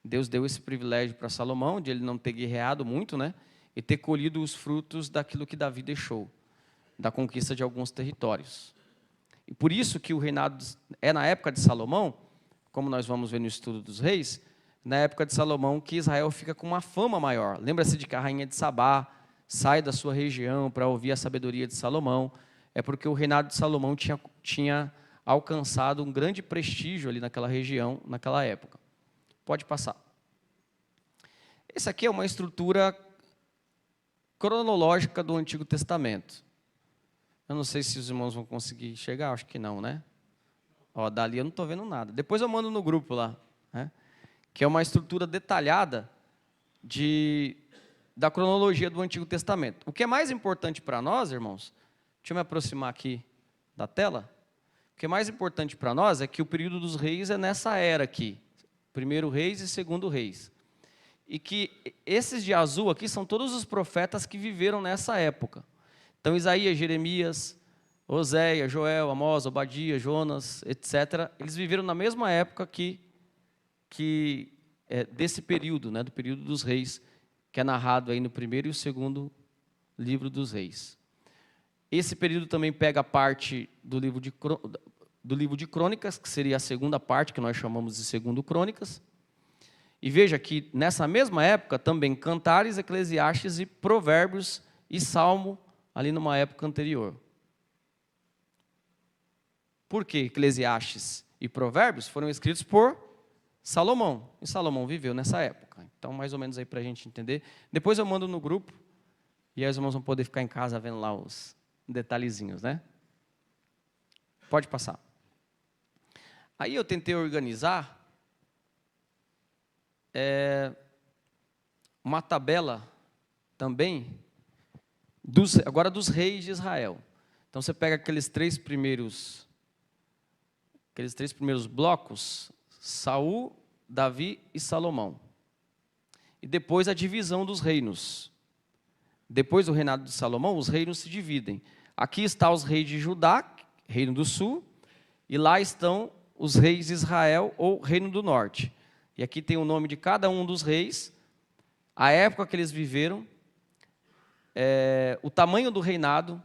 Deus deu esse privilégio para Salomão, de ele não ter guerreado muito, né? E ter colhido os frutos daquilo que Davi deixou, da conquista de alguns territórios. E por isso que o reinado é na época de Salomão, como nós vamos ver no estudo dos reis, na época de Salomão que Israel fica com uma fama maior. Lembra-se de que a rainha de Sabá sai da sua região para ouvir a sabedoria de Salomão. É porque o reinado de Salomão tinha alcançado um grande prestígio ali naquela região, naquela época. Pode passar. Essa aqui é uma estrutura cronológica do Antigo Testamento. Eu não sei se os irmãos vão conseguir chegar, acho que não, né? Ó, dali eu não estou vendo nada. Depois eu mando no grupo lá, né? Que é uma estrutura detalhada da cronologia do Antigo Testamento. O que é mais importante para nós, irmãos, deixa eu me aproximar aqui da tela. O que é mais importante para nós é que o período dos reis é nessa era aqui. Primeiro reis e segundo reis. E que esses de azul aqui são todos os profetas que viveram nessa época. Então, Isaías, Jeremias, Oséias, Joel, Amós, Obadias, Jonas, etc., eles viveram na mesma época desse período, né, do período dos reis, que é narrado aí no primeiro e o segundo livro dos reis. Esse período também pega parte do livro de Crônicas, que seria a segunda parte, que nós chamamos de segundo Crônicas. E veja que nessa mesma época também Cantares, Eclesiastes e Provérbios e Salmo, ali numa época anterior. Por que Eclesiastes e Provérbios foram escritos por Salomão? E Salomão viveu nessa época. Então, mais ou menos aí para a gente entender. Depois eu mando no grupo, e aí os irmãos vão poder ficar em casa vendo lá os detalhezinhos, né? Pode passar. Aí eu tentei organizar uma tabela também, agora dos reis de Israel. Então você pega aqueles três primeiros blocos, Saul, Davi e Salomão. E depois a divisão dos reinos. Depois do reinado de Salomão, os reinos se dividem. Aqui está os reis de Judá, reino do sul, e lá estão os reis de Israel, ou reino do norte. E aqui tem o nome de cada um dos reis, a época que eles viveram, o tamanho do reinado,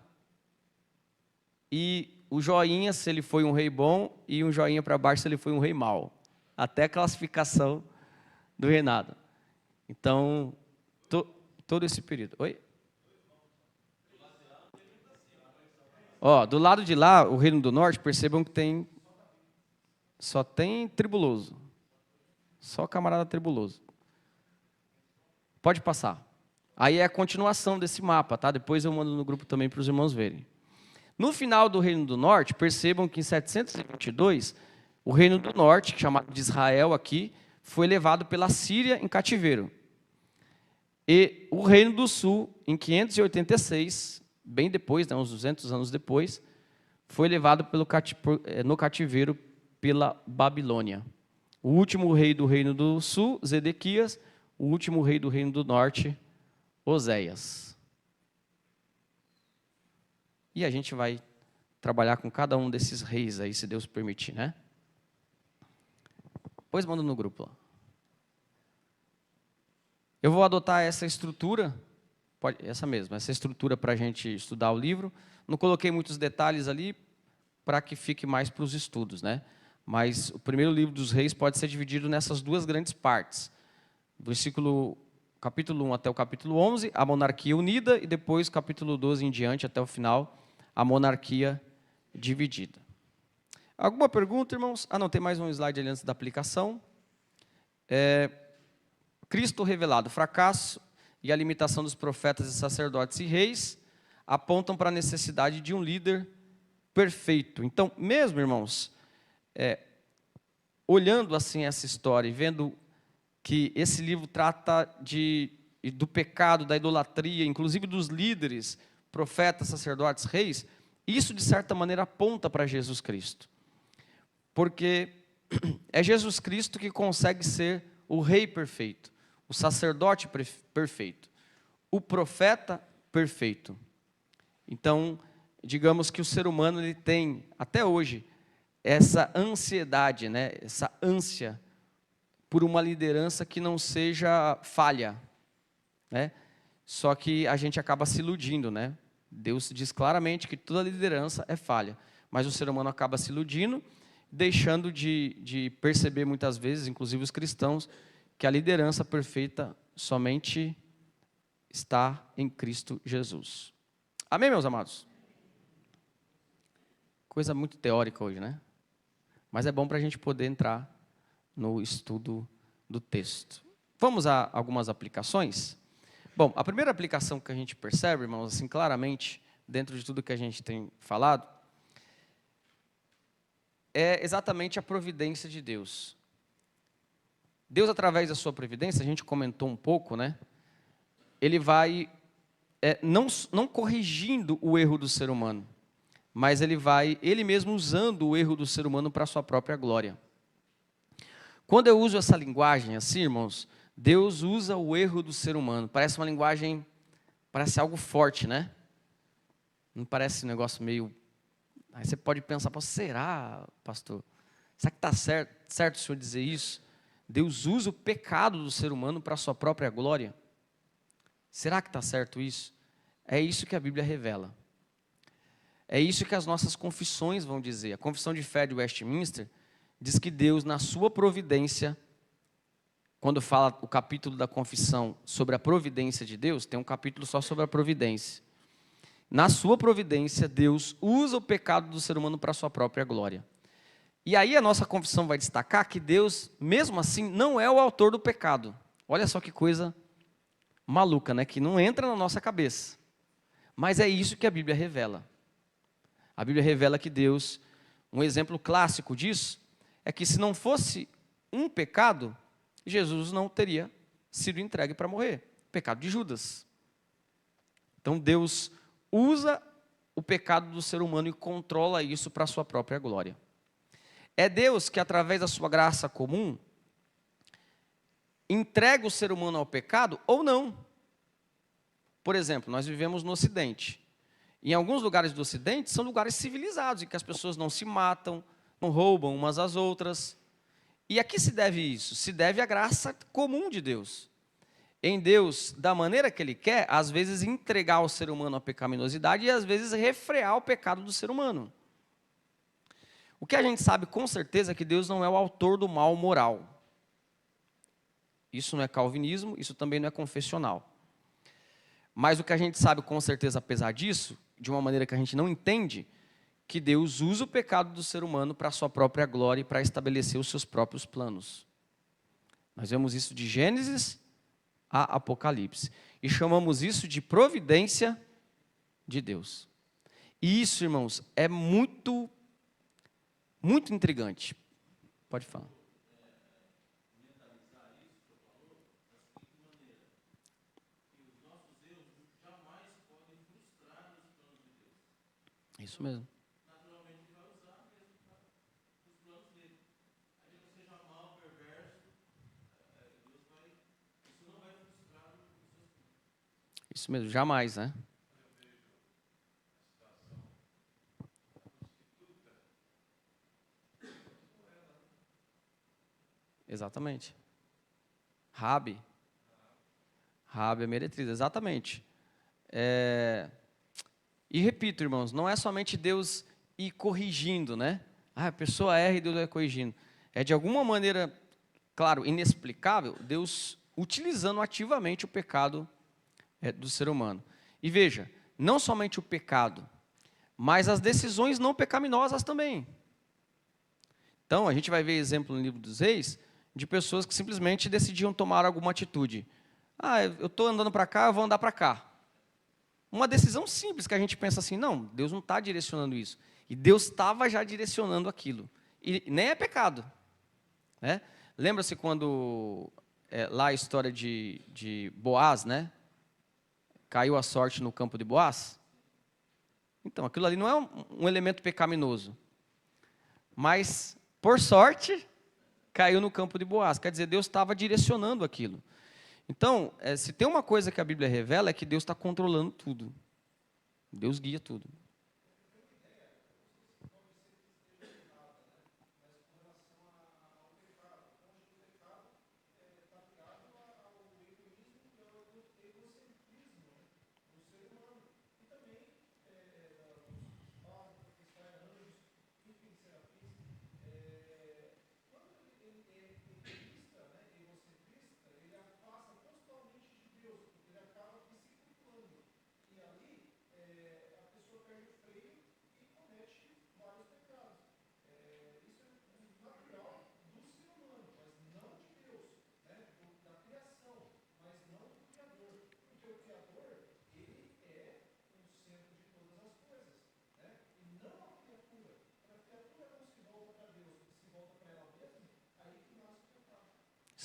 e o joinha se ele foi um rei bom, e um joinha para baixo se ele foi um rei mau. Até a classificação do reinado. Então, todo esse período. Oi? Ó, do lado de lá, o reino do norte, percebam que só tem tribuloso. Só camarada tribuloso. Pode passar. Aí é a continuação desse mapa, tá? Depois eu mando no grupo também para os irmãos verem. No final do Reino do Norte, percebam que em 722, o Reino do Norte, chamado de Israel aqui, foi levado pela Síria em cativeiro. E o Reino do Sul, em 586, bem depois, né, uns 200 anos depois, foi levado no cativeiro pela Babilônia. O último rei do Reino do Sul, Zedequias. O último rei do Reino do Norte, Oséias. E a gente vai trabalhar com cada um desses reis aí, se Deus permitir, né? Pois manda no grupo lá. Eu vou adotar essa estrutura, essa estrutura para a gente estudar o livro. Não coloquei muitos detalhes ali para que fique mais para os estudos, né? Mas o primeiro livro dos reis pode ser dividido nessas duas grandes partes. Capítulo 1 até o capítulo 11, a monarquia unida, e depois, capítulo 12 em diante, até o final, a monarquia dividida. Alguma pergunta, irmãos? Não, tem mais um slide ali antes da aplicação. Cristo revelado, fracasso e a limitação dos profetas e sacerdotes e reis apontam para a necessidade de um líder perfeito. Então, mesmo, irmãos, olhando assim essa história e vendo que esse livro trata do pecado, da idolatria, inclusive dos líderes, profetas, sacerdotes, reis, isso, de certa maneira, aponta para Jesus Cristo. Porque é Jesus Cristo que consegue ser o rei perfeito, o sacerdote perfeito, o profeta perfeito. Então, digamos que o ser humano ele tem, até hoje, essa ansiedade, né, essa ânsia por uma liderança que não seja falha, né? Só que a gente acaba se iludindo, né? Deus diz claramente que toda liderança é falha, mas o ser humano acaba se iludindo, deixando de perceber muitas vezes, inclusive os cristãos, que a liderança perfeita somente está em Cristo Jesus. Amém, meus amados? Coisa muito teórica hoje, né? Mas é bom para a gente poder entrar no estudo do texto. Vamos a algumas aplicações? Bom, a primeira aplicação que a gente percebe, irmãos, assim, claramente, dentro de tudo que a gente tem falado, é exatamente a providência de Deus. Deus, através da sua providência, a gente comentou um pouco, né? Ele vai, não corrigindo o erro do ser humano, mas ele mesmo usando o erro do ser humano para a sua própria glória. Quando eu uso essa linguagem assim, irmãos, Deus usa o erro do ser humano. Parece uma linguagem, parece algo forte, né? Não parece um negócio meio... Aí você pode pensar, será, pastor? Será que está certo o senhor dizer isso? Deus usa o pecado do ser humano para a sua própria glória? Será que está certo isso? É isso que a Bíblia revela. É isso que as nossas confissões vão dizer. A Confissão de Fé de Westminster diz que Deus, na sua providência, quando fala o capítulo da confissão sobre a providência de Deus, tem um capítulo só sobre a providência. Na sua providência, Deus usa o pecado do ser humano para a sua própria glória. E aí a nossa confissão vai destacar que Deus, mesmo assim, não é o autor do pecado. Olha só que coisa maluca, né? Que não entra na nossa cabeça. Mas é isso que a Bíblia revela. A Bíblia revela que Deus, um exemplo clássico disso, é que se não fosse um pecado, Jesus não teria sido entregue para morrer. Pecado de Judas. Então Deus usa o pecado do ser humano e controla isso para a sua própria glória. É Deus que, através da sua graça comum, entrega o ser humano ao pecado ou não. Por exemplo, nós vivemos no Ocidente. Em alguns lugares do Ocidente, são lugares civilizados, em que as pessoas não se matam, não roubam umas às outras. E a que se deve isso? Se deve à graça comum de Deus. Em Deus, da maneira que Ele quer, às vezes entregar o ser humano à pecaminosidade e às vezes refrear o pecado do ser humano. O que a gente sabe com certeza é que Deus não é o autor do mal moral. Isso não é calvinismo, isso também não é confessional. Mas o que a gente sabe com certeza, apesar disso, de uma maneira que a gente não entende, que Deus usa o pecado do ser humano para a sua própria glória e para estabelecer os seus próprios planos. Nós vemos isso de Gênesis a Apocalipse. E chamamos isso de providência de Deus. E isso, irmãos, é muito, muito intrigante. Pode falar. Isso mesmo. Isso mesmo, jamais, né? Exatamente. Rabi, a meretriz, exatamente. E repito, irmãos, não é somente Deus ir corrigindo, né? Ah, a pessoa erra e Deus vai corrigindo. É de alguma maneira, claro, inexplicável, Deus utilizando ativamente o pecado do ser humano. E veja, não somente o pecado, mas as decisões não pecaminosas também. Então, a gente vai ver exemplo no livro dos Reis de pessoas que simplesmente decidiam tomar alguma atitude. Ah, eu estou andando para cá, eu vou andar para cá. Uma decisão simples que a gente pensa assim, não, Deus não está direcionando isso. E Deus estava já direcionando aquilo. E nem é pecado. Né? Lembra-se quando, lá a história de Boaz, né? Caiu a sorte no campo de Boaz? Então, aquilo ali não é um elemento pecaminoso. Mas, por sorte, caiu no campo de Boaz. Quer dizer, Deus estava direcionando aquilo. Então, se tem uma coisa que a Bíblia revela é que Deus está controlando tudo. Deus guia tudo.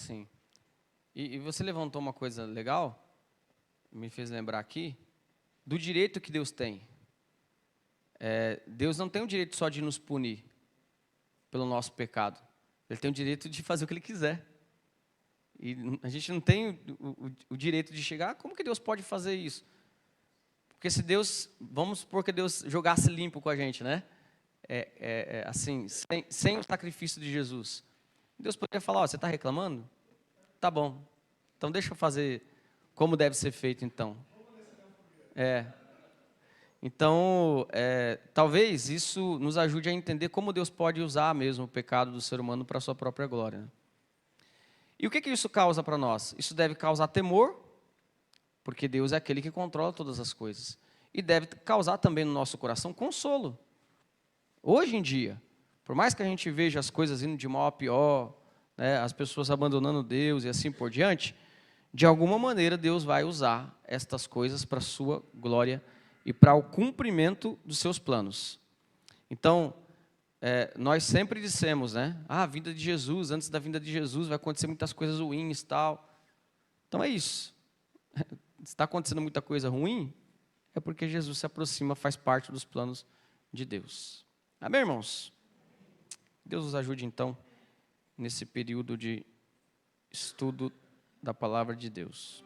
Sim. E você levantou uma coisa legal, me fez lembrar aqui, do direito que Deus tem. Deus não tem o direito só de nos punir pelo nosso pecado. Ele tem o direito de fazer o que Ele quiser. E a gente não tem o direito de chegar, como que Deus pode fazer isso? Porque se Deus, vamos supor que Deus jogasse limpo com a gente, né? Assim, sem o sacrifício de Jesus. Deus poderia falar, ó, você está reclamando? Tá bom, então deixa eu fazer como deve ser feito então. Então, talvez isso nos ajude a entender como Deus pode usar mesmo o pecado do ser humano para a sua própria glória. Né? E o que isso causa para nós? Isso deve causar temor, porque Deus é aquele que controla todas as coisas. E deve causar também no nosso coração consolo. Hoje em dia, por mais que a gente veja as coisas indo de mal a pior, né, as pessoas abandonando Deus e assim por diante, de alguma maneira Deus vai usar estas coisas para a sua glória e para o cumprimento dos seus planos. Então, nós sempre dissemos, né? Ah, a vinda de Jesus, antes da vinda de Jesus vai acontecer muitas coisas ruins e tal. Então é isso. Se está acontecendo muita coisa ruim, é porque Jesus se aproxima, faz parte dos planos de Deus. Amém, irmãos? Deus nos ajude, então, nesse período de estudo da palavra de Deus.